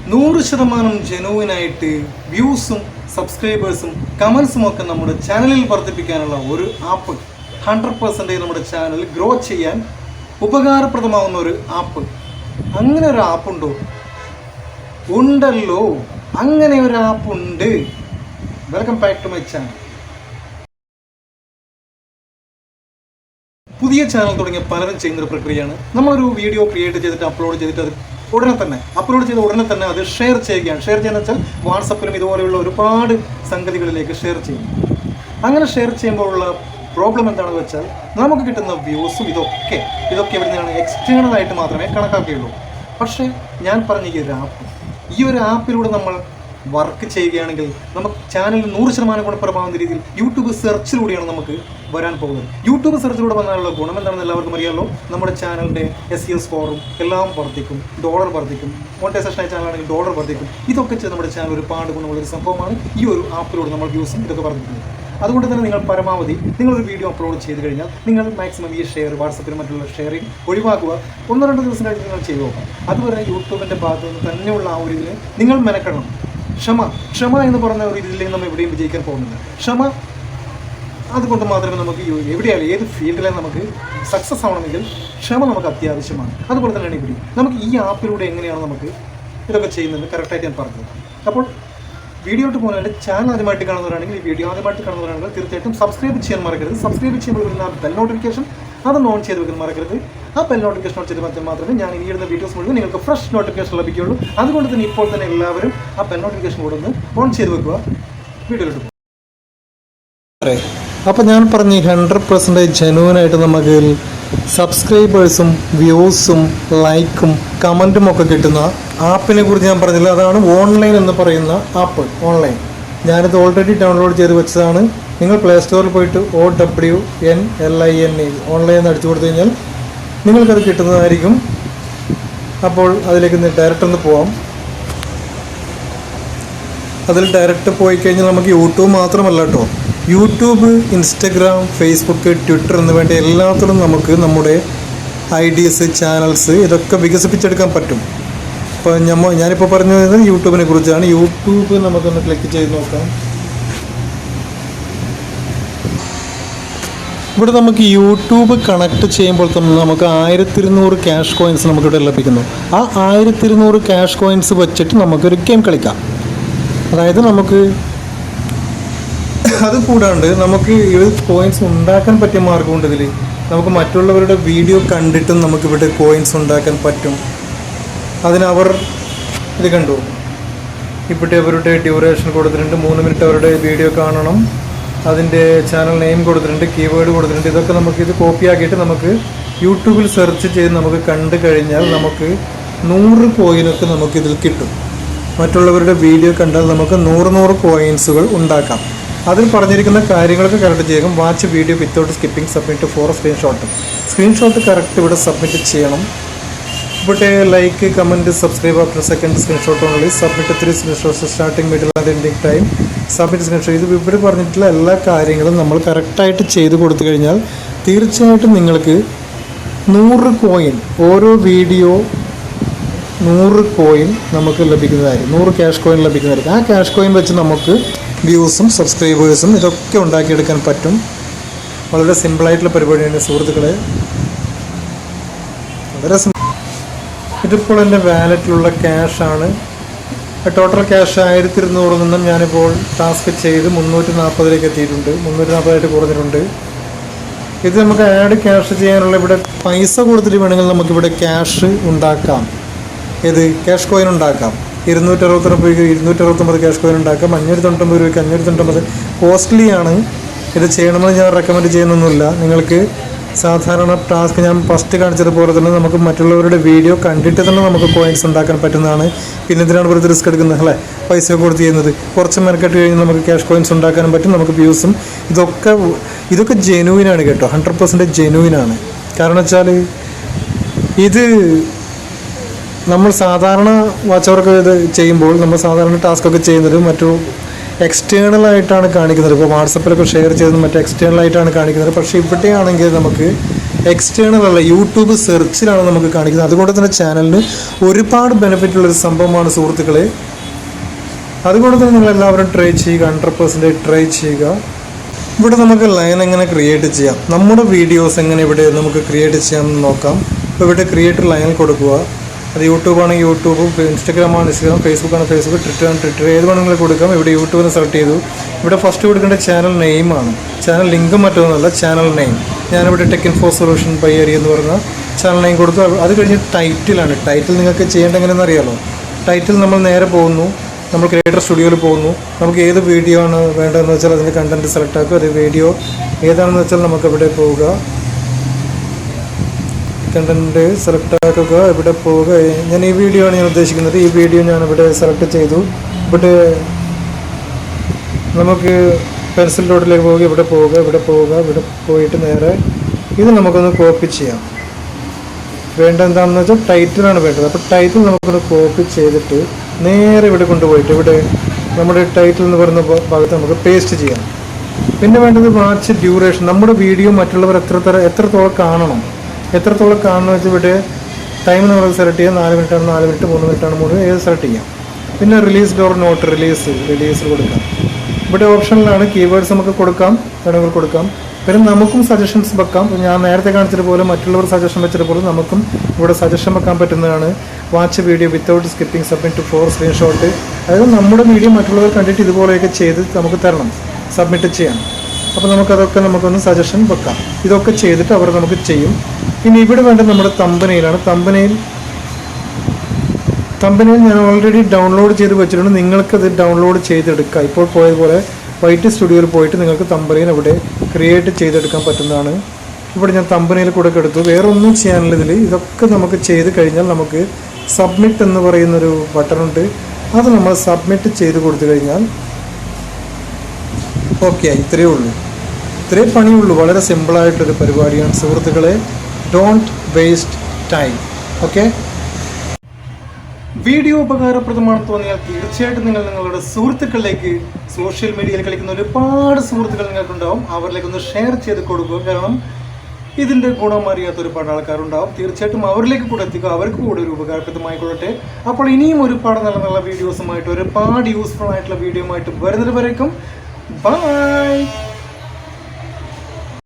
100% ജെനുവിനായിട്ട് വ്യൂസും സബ്സ്ക്രൈബേഴ്സും കമൻസും ഒക്കെ നമ്മുടെ ചാനലിൽ വർദ്ധിപ്പിക്കാനുള്ള ഒരു ആപ്പ്, 100% നമ്മുടെ ചാനൽ ഗ്രോ ചെയ്യാൻ ഉപകാരപ്രദമാവുന്ന ഒരു ആപ്പ്. അങ്ങനെ ഒരു ആപ്പുണ്ടോ? ഉണ്ടല്ലോ, അങ്ങനെ ഒരു ആപ്പുണ്ട്. Welcome back to my channel. പുതിയ ചാനൽ തുടങ്ങിയ പലരും ചെയ്യുന്നൊരു പ്രക്രിയയാണ്. നമ്മളൊരു വീഡിയോ ക്രിയേറ്റ് ചെയ്തിട്ട് അപ്ലോഡ് ചെയ്തിട്ട് അത് അപ്ലോഡ് ചെയ്ത ഉടനെ തന്നെ അത് ഷെയർ ചെയ്യുകയാണ്. ഷെയർ ചെയ്യുന്ന വെച്ചാൽ വാട്സപ്പിലും ഇതുപോലെയുള്ള ഒരുപാട് സംഗതികളിലേക്ക് ഷെയർ ചെയ്യും. അങ്ങനെ ഷെയർ ചെയ്യുമ്പോഴുള്ള പ്രോബ്ലം എന്താണെന്ന് വെച്ചാൽ നമുക്ക് കിട്ടുന്ന വ്യൂസും ഇതൊക്കെ ഇവിടെ നിന്നാണ് എക്സ്റ്റേണലായിട്ട് മാത്രമേ കണക്കാക്കുകയുള്ളൂ. പക്ഷേ ഞാൻ പറഞ്ഞ ഈ ഒരു ആപ്പിലൂടെ നമ്മൾ വർക്ക് ചെയ്യുകയാണെങ്കിൽ നമുക്ക് ചാനലിൽ 100% ഗുണപ്രദമാകുന്ന രീതിയിൽ യൂട്യൂബ് സെർച്ചിലൂടെയാണ് നമുക്ക് വരാൻ പോകുന്നത്. യൂട്യൂബ് സെർച്ചിലൂടെ വന്നാലുള്ള ഗുണം എന്താണെന്ന് എല്ലാവർക്കും അറിയാമല്ലോ. നമ്മുടെ ചാനലിൻ്റെ SEO സ്കോറും എല്ലാം വർദ്ധിക്കും, ഡോളർ വർദ്ധിക്കും. മോണിറ്റൈസേഷൻ ചാനലാണെങ്കിൽ ഡോളർ വർദ്ധിക്കും. ഇതൊക്കെ ചെയ്ത് നമ്മുടെ ചാനൽ ഒരുപാട് ഗുണമുള്ളൊരു സംഭവമാണ്. ഈ ഒരു ആപ്പിലൂടെ നമ്മൾ വ്യൂസും ഇതൊക്കെ വർദ്ധിക്കുന്നത്. അതുകൊണ്ട് തന്നെ നിങ്ങൾ പരമാവധി നിങ്ങളൊരു വീഡിയോ അപ്ലോഡ് ചെയ്ത് കഴിഞ്ഞാൽ നിങ്ങൾ മാക്സിമം ഈ ഷെയർ, വാട്സപ്പിലും മറ്റുള്ള ഷെയറിങ് ഒഴിവാക്കുക. 1-2 ദിവസം കഴിഞ്ഞ് നിങ്ങൾ ചെയ്തു നോക്കാം. അതുവരെ യൂട്യൂബിൻ്റെ ഭാഗത്ത് നിന്ന് തന്നെയുള്ള ആ ഒരു ഇതിൽ നിങ്ങൾ മെനക്കണം. ക്ഷമ എന്ന് പറഞ്ഞ ഒരു ഇതിലേക്ക് നമ്മൾ എവിടെയും വിജയിക്കാൻ പോകുന്നില്ല. ക്ഷമ അതുകൊണ്ട് മാത്രമേ നമുക്ക് എവിടെയായാലും ഏത് ഫീൽഡിലും നമുക്ക് സക്സസ് ആവണമെങ്കിൽ ക്ഷമ നമുക്ക് അത്യാവശ്യമാണ്. അതുപോലെ തന്നെയാണ് ഇവിടെ നമുക്ക് ഈ ആപ്പിലൂടെ എങ്ങനെയാണ് നമുക്ക് ഇതൊക്കെ ചെയ്യുന്നത് കറക്റ്റായിട്ട് ഞാൻ പറഞ്ഞത്. അപ്പോൾ വീഡിയോട്ട് പോകുന്നതിൻ്റെ ചാനൽ ആദ്യമായിട്ട് കാണുന്നവരാണെങ്കിൽ, ഈ വീഡിയോ ആദ്യമായിട്ട് കാണുന്നവരാണെങ്കിൽ തീർച്ചയായിട്ടും സബ്സ്ക്രൈബ് ചെയ്യാൻ മറക്കരുത്. സബ്സ്ക്രൈബ് ചെയ്യുമ്പോൾ വരുന്ന ബെൽ നോട്ടിഫിക്കേഷൻ അതൊന്ന് ഓൺ ചെയ്ത് വെക്കാൻ മറക്കരുത്. ആ ബെൽ നോട്ടിഫിക്കേഷൻ ഓൺ ചെയ്ത് വെച്ചാൽ മാത്രമേ ഞാൻ ഇനി ഇടുന്ന വീഡിയോസ് മുഴുവൻ നിങ്ങൾക്ക് ഫ്രഷ് നോട്ടിഫിക്കേഷൻ ലഭിക്കുകയുള്ളൂ. അതുകൊണ്ട് തന്നെ ഇപ്പോൾ തന്നെ എല്ലാവരും ആ ബെൽ നോട്ടിഫിക്കേഷൻ കൂടെ ഒന്ന് ഓൺ ചെയ്ത് വെക്കുക. വീഡിയോയിലോട്ട് പോകും. അപ്പോൾ ഞാൻ പറഞ്ഞ 100% ജെനുവിനായിട്ട് നമുക്ക് സബ്സ്ക്രൈബേഴ്സും വ്യൂസും ലൈക്കും കമൻറ്റും ഒക്കെ കിട്ടുന്ന ആപ്പിനെ കുറിച്ച് ഞാൻ പറഞ്ഞില്ല. അതാണ് ഓൺലൈൻ എന്ന് പറയുന്ന ആപ്പ്. ഓൺലൈൻ ഞാനിത് ഓൾറെഡി ഡൗൺലോഡ് ചെയ്ത് വെച്ചതാണ്. നിങ്ങൾ പ്ലേ സ്റ്റോറിൽ പോയിട്ട് OWNLINE ഓൺലൈൻ എന്ന് അടിച്ചു കൊടുത്തു കഴിഞ്ഞാൽ നിങ്ങൾക്കത് കിട്ടുന്നതായിരിക്കും. അപ്പോൾ അതിലേക്ക് ഡയറക്റ്റ് ഒന്ന് പോവാം. അതിൽ ഡയറക്റ്റ് പോയി കഴിഞ്ഞാൽ നമുക്ക് യൂട്യൂബ് മാത്രമല്ല കേട്ടോ, യൂട്യൂബ്, ഇൻസ്റ്റഗ്രാം, ഫേസ്ബുക്ക്, ട്വിറ്റർ എന്ന് വേണ്ട എല്ലാത്തിലും നമുക്ക് നമ്മുടെ IDs, ചാനൽസ് ഇതൊക്കെ വികസിപ്പിച്ചെടുക്കാൻ പറ്റും. അപ്പോൾ ഞാനിപ്പോൾ പറഞ്ഞത് യൂട്യൂബിനെ കുറിച്ചാണ്. യൂട്യൂബ് നമുക്കൊന്ന് ക്ലിക്ക് ചെയ്ത് നോക്കാം. ഇവിടെ നമുക്ക് യൂട്യൂബ് കണക്ട് ചെയ്യുമ്പോൾ തന്നെ നമുക്ക് 1200 ക്യാഷ് കോയിൻസ് നമുക്കിവിടെ ലഭിക്കുന്നു. ആ 1200 ക്യാഷ് കോയിൻസ് വെച്ചിട്ട് നമുക്കൊരു ഗെയിം കളിക്കാം. അതായത് നമുക്ക് അത് കൂടാണ്ട് നമുക്ക് ഈ കോയിൻസ് ഉണ്ടാക്കാൻ പറ്റിയ മാർഗമുണ്ട് ഇതിൽ. നമുക്ക് മറ്റുള്ളവരുടെ വീഡിയോ കണ്ടിട്ടും നമുക്കിവിടെ കോയിൻസ് ഉണ്ടാക്കാൻ പറ്റും. അതിനവർ ഇത് കണ്ടു, ഇവിടെ അവരുടെ ഡ്യൂറേഷൻ കൊടുത്തിട്ടുണ്ട്. 3 മിനിറ്റ് അവരുടെ വീഡിയോ കാണണം. അതിൻ്റെ ചാനൽ നെയിം കൊടുത്തിട്ടുണ്ട്, കീവേഡ് കൊടുത്തിട്ടുണ്ട്. ഇതൊക്കെ നമുക്ക് ഇത് കോപ്പിയാക്കിയിട്ട് നമുക്ക് യൂട്യൂബിൽ സെർച്ച് ചെയ്ത് നമുക്ക് കണ്ടു കഴിഞ്ഞാൽ നമുക്ക് 100 കോയിനൊക്കെ നമുക്കിതിൽ കിട്ടും. മറ്റുള്ളവരുടെ വീഡിയോ കണ്ടാൽ നമുക്ക് 100 കോയിൻസുകൾ ഉണ്ടാക്കാം. അതിൽ പറഞ്ഞിരിക്കുന്ന കാര്യങ്ങളൊക്കെ കറക്റ്റ് ചെയ്യണം. Watch video without skipping, submit four screenshot correct ഇവിടെ സബ്മിറ്റ് ചെയ്യണം. ഇവിടെ like, comment, subscribe after second screenshot only, submit 3 screenshots starting, middle and ending time, submit screenshot. ഇത് ഇവിടെ പറഞ്ഞിട്ടുള്ള എല്ലാ കാര്യങ്ങളും നമ്മൾ കറക്റ്റായിട്ട് ചെയ്ത് കൊടുത്തു കഴിഞ്ഞാൽ തീർച്ചയായിട്ടും നിങ്ങൾക്ക് 100 കോയിൻ, ഓരോ വീഡിയോ 100 കോയിൻ നമുക്ക് ലഭിക്കുന്നതായിരിക്കും. 100 ക്യാഷ് കോയിൻ ലഭിക്കുന്നതായിരിക്കും. ആ ക്യാഷ് കോയിൻ വെച്ച് നമുക്ക് വ്യൂസും സബ്സ്ക്രൈബേഴ്സും ഇതൊക്കെ ഉണ്ടാക്കിയെടുക്കാൻ പറ്റും. വളരെ സിമ്പിളായിട്ടുള്ള പരിപാടിയാണ് സുഹൃത്തുക്കളെ, വളരെ സിമ്പിൾ. ഇതിപ്പോൾ എൻ്റെ വാലറ്റിലുള്ള ക്യാഷാണ്. ടോട്ടൽ ക്യാഷ് 1200 നിന്നും ഞാനിപ്പോൾ ടാസ്ക് ചെയ്ത് 340 എത്തിയിട്ടുണ്ട്. 340 കുറഞ്ഞിട്ടുണ്ട്. ഇത് നമുക്ക് ആഡ് ക്യാഷ് ചെയ്യാനുള്ള ഇവിടെ പൈസ കൊടുത്തിട്ട് വേണമെങ്കിൽ നമുക്കിവിടെ ക്യാഷ് ഉണ്ടാക്കാം. ഇത് ക്യാഷ് കോയിൻ ഉണ്ടാക്കാം. 269 ക്യാഷ് കോയിൻ ഉണ്ടാക്കാം. 599 599 കോസ്റ്റ്ലിയാണ്. ഇത് ചെയ്യണമെന്ന് ഞാൻ റെക്കമെൻഡ് ചെയ്യുന്നൊന്നുമില്ല. നിങ്ങൾക്ക് സാധാരണ ടാസ്ക് ഞാൻ ഫസ്റ്റ് കാണിച്ചതുപോലെ തന്നെ നമുക്ക് മറ്റുള്ളവരുടെ വീഡിയോ കണ്ടിട്ട് തന്നെ നമുക്ക് കോയിൻസ് ഉണ്ടാക്കാൻ പറ്റുന്നതാണ്. പിന്നെ ഇതിനാണ് വെറുതെ റിസ്ക് എടുക്കുന്നത് അല്ലേ, പൈസ കൊടുത്ത് ചെയ്യുന്നത്. കുറച്ച് മെനക്കെട്ട് കഴിഞ്ഞാൽ നമുക്ക് ക്യാഷ് കോയിൻസ് ഉണ്ടാക്കാനും പറ്റും. നമുക്ക് വ്യൂസും ഇതൊക്കെ ജെനുവിനാണ് കേട്ടോ, 100% ജെനുവിനാണ്. കാരണം വെച്ചാൽ ഇത് നമ്മൾ സാധാരണ വാച്ചവർക്ക് ഇത് ചെയ്യുമ്പോൾ നമ്മൾ സാധാരണ ടാസ്കൊക്കെ ചെയ്യുന്നത് മറ്റു എക്സ്റ്റേണലായിട്ടാണ് കാണിക്കുന്നത്. ഇപ്പോൾ വാട്സപ്പിലൊക്കെ ഷെയർ ചെയ്തത് മറ്റേ എക്സ്റ്റേണലായിട്ടാണ് കാണിക്കുന്നത്. പക്ഷേ ഇവിടെയാണെങ്കിൽ നമുക്ക് എക്സ്റ്റേണൽ അല്ല, യൂട്യൂബ് സെർച്ചിലാണ് നമുക്ക് കാണിക്കുന്നത്. അതുകൊണ്ട് തന്നെ ചാനലിന് ഒരുപാട് ബെനിഫിറ്റ് ഉള്ളൊരു സംഭവമാണ് സുഹൃത്തുക്കളെ. അതുകൊണ്ട് തന്നെ നിങ്ങളെല്ലാവരും ട്രൈ ചെയ്യുക, 100% ട്രൈ ചെയ്യുക. ഇവിടെ നമുക്ക് ലൈൻ എങ്ങനെ ക്രിയേറ്റ് ചെയ്യാം, നമ്മുടെ വീഡിയോസ് എങ്ങനെ ഇവിടെ നമുക്ക് ക്രിയേറ്റ് ചെയ്യാമെന്ന് നോക്കാം. ഇപ്പോൾ ഇവിടെ ക്രിയേറ്റ് ലൈൻ കൊടുക്കുക. അത് യൂട്യൂബ് ആണെങ്കിൽ യൂട്യൂബ്, ഇൻസ്റ്റാഗ്രാം ആണ് ഇൻസ്റ്റാഗ്രാം, ഫേസ്ബുക്ക് ആണ് ഫേസ്ബുക്ക്, ട്വിറ്റർ ആണ് ട്വിറ്റർ, ഏത് വേണമെങ്കിലും കൊടുക്കാം. ഇവിടെ യൂട്യൂബിന് സെലക്ട് ചെയ്തു. ഇവിടെ ഫസ്റ്റ് കൊടുക്കേണ്ട ചാനൽ നെയിമാണ്. ചാനൽ ലിങ്ക് മറ്റൊന്നുമല്ല, ചാനൽ നെയിം. ഞാനിവിടെ tech info solution by area എന്ന് പറഞ്ഞ ചാനൽ നെയിം കൊടുത്തു. അത് കഴിഞ്ഞ് ടൈറ്റിലാണ്. ടൈറ്റിൽ നിങ്ങൾക്ക് ചെയ്യേണ്ട എങ്ങനെയെന്ന് അറിയാമല്ലോ. ടൈറ്റിൽ നമ്മൾ നേരെ പോകുന്നു, നമ്മൾ ക്രിയേറ്റർ സ്റ്റുഡിയോയിൽ പോകുന്നു. നമുക്ക് ഏത് വീഡിയോ ആണ് വേണ്ടതെന്ന് വെച്ചാൽ അതിൻ്റെ കണ്ടൻറ്റ് സെലക്ട് ആക്കുക. അത് വീഡിയോ ഏതാണെന്ന് വെച്ചാൽ നമുക്ക് ഇവിടെ പോവുക, കണ്ടൻറ്റ് സെലക്ട് ആക്കുക, ഇവിടെ പോവുക. ഞാൻ ഈ വീഡിയോ ആണ് ഞാൻ ഉദ്ദേശിക്കുന്നത്. ഈ വീഡിയോ ഞാനിവിടെ സെലക്ട് ചെയ്തു. ഇവിടെ നമുക്ക് പെൻസിൽ ഡോട്ടിലേക്ക് പോവുക, ഇവിടെ പോവുക, ഇവിടെ പോവുക, ഇവിടെ പോയിട്ട് നേരെ ഇത് നമുക്കൊന്ന് കോപ്പി ചെയ്യാം. വേണ്ട എന്താണെന്ന് വെച്ചാൽ ടൈറ്റിലാണ് വേണ്ടത്. അപ്പോൾ ടൈറ്റിൽ നമുക്കൊന്ന് കോപ്പി ചെയ്തിട്ട് നേരെ ഇവിടെ കൊണ്ടുപോയിട്ട് ഇവിടെ നമ്മുടെ ടൈറ്റിൽ എന്ന് പറയുന്ന ഭാഗത്ത് നമുക്ക് പേസ്റ്റ് ചെയ്യാം. പിന്നെ വേണ്ടത് വാച്ച് ഡ്യൂറേഷൻ. നമ്മുടെ വീഡിയോ മറ്റുള്ളവർ എത്രത്തോളം കാണണം വെച്ചാൽ ഇവിടെ ടൈം നമുക്ക് സെലക്ട് ചെയ്യാം. 4 മിനിറ്റാണ് 4 മിനിറ്റ്, 3 മിനിറ്റാണ് 3 മിനിറ്റ്, ഏത് സെലക്ട് ചെയ്യാം. പിന്നെ റിലീസ്ഡ് ഓർ നോട്ട് റിലീസ് കൊടുക്കാം. ഇവിടെ ഓപ്ഷനിലാണ് കീവേഡ്സ് നമുക്ക് കൊടുക്കാം, വേണമെങ്കിൽ കൊടുക്കാം. പിന്നെ നമുക്കും സജഷൻസ് വെക്കാം. ഞാൻ നേരത്തെ കാണിച്ചതുപോലെ മറ്റുള്ളവർ സജഷൻ വെച്ചതുപോലെ നമുക്കും ഇവിടെ സജഷൻ വെക്കാൻ പറ്റുന്നതാണ്. Watch video without skipping, submit four screenshot. അതായത് നമ്മുടെ വീഡിയോ മറ്റുള്ളവർ കണ്ടിട്ട് ഇതുപോലെയൊക്കെ ചെയ്ത് നമുക്ക് തരണം, സബ്മിറ്റ് ചെയ്യണം. അപ്പോൾ നമുക്കൊന്ന് സജഷൻ വെക്കാം. ഇതൊക്കെ ചെയ്തിട്ട് അവർ നമുക്ക് ചെയ്യും. ഇനി ഇവിടെ വേണ്ടത് നമ്മുടെ തമ്പനെയിലാണ്. തമ്പനെയിൽ ഞാൻ ഓൾറെഡി ഡൗൺലോഡ് ചെയ്ത് വെച്ചിട്ടുണ്ട്. നിങ്ങൾക്കത് ഡൗൺലോഡ് ചെയ്തെടുക്കാം. ഇപ്പോൾ പോയതുപോലെ വൈറ്റ് സ്റ്റുഡിയോയിൽ പോയിട്ട് നിങ്ങൾക്ക് തമ്പനെയിൽ ഇവിടെ ക്രിയേറ്റ് ചെയ്തെടുക്കാൻ പറ്റുന്നതാണ്. ഇവിടെ ഞാൻ തമ്പനെയിൽ കൂടെ എടുത്തു. വേറെ ഒന്നും ചെയ്യാനില്ല ഇതിൽ. ഇതൊക്കെ നമുക്ക് ചെയ്ത് കഴിഞ്ഞാൽ നമുക്ക് സബ്മിറ്റ് എന്ന് പറയുന്നൊരു ബട്ടണുണ്ട്. അത് നമ്മൾ സബ്മിറ്റ് ചെയ്ത് കൊടുത്തു കഴിഞ്ഞാൽ ഓക്കെ ആയി. ഇത്രയേ പണിയുള്ളൂ. വളരെ സിമ്പിളായിട്ടൊരു പരിപാടിയാണ് സുഹൃത്തുക്കളെ. Don't waste time. Okay, video ഉപകാരപ്രദമാണെന്ന് തോന്നിയാൽ തീർച്ചയായിട്ടും നിങ്ങളുടെ സുഹൃത്തുക്കളിലേക്ക്, സോഷ്യൽ മീഡിയയിൽ കളിക്കുന്ന ഒരുപാട് സുഹൃത്തുക്കൾ നിങ്ങൾക്കുണ്ടാവും, അവരിലേക്കൊന്ന് ഷെയർ ചെയ്ത് കൊടുക്കുക. കാരണം ഇതിൻ്റെ ഗുണം അറിയാത്ത ഒരുപാട് ആൾക്കാരുണ്ടാവും. തീർച്ചയായിട്ടും അവരിലേക്ക് കൂടെ എത്തിക്കുക, അവർക്ക് കൂടെ ഒരു ഉപകാരപ്രദമായിക്കൊള്ളട്ടെ. അപ്പോൾ ഇനിയും ഒരുപാട് നല്ല നല്ല വീഡിയോസുമായിട്ട്, ഒരുപാട് യൂസ്ഫുൾ ആയിട്ടുള്ള വീഡിയോ ആയിട്ട് വരുന്നത് വരേക്കും ബൈ.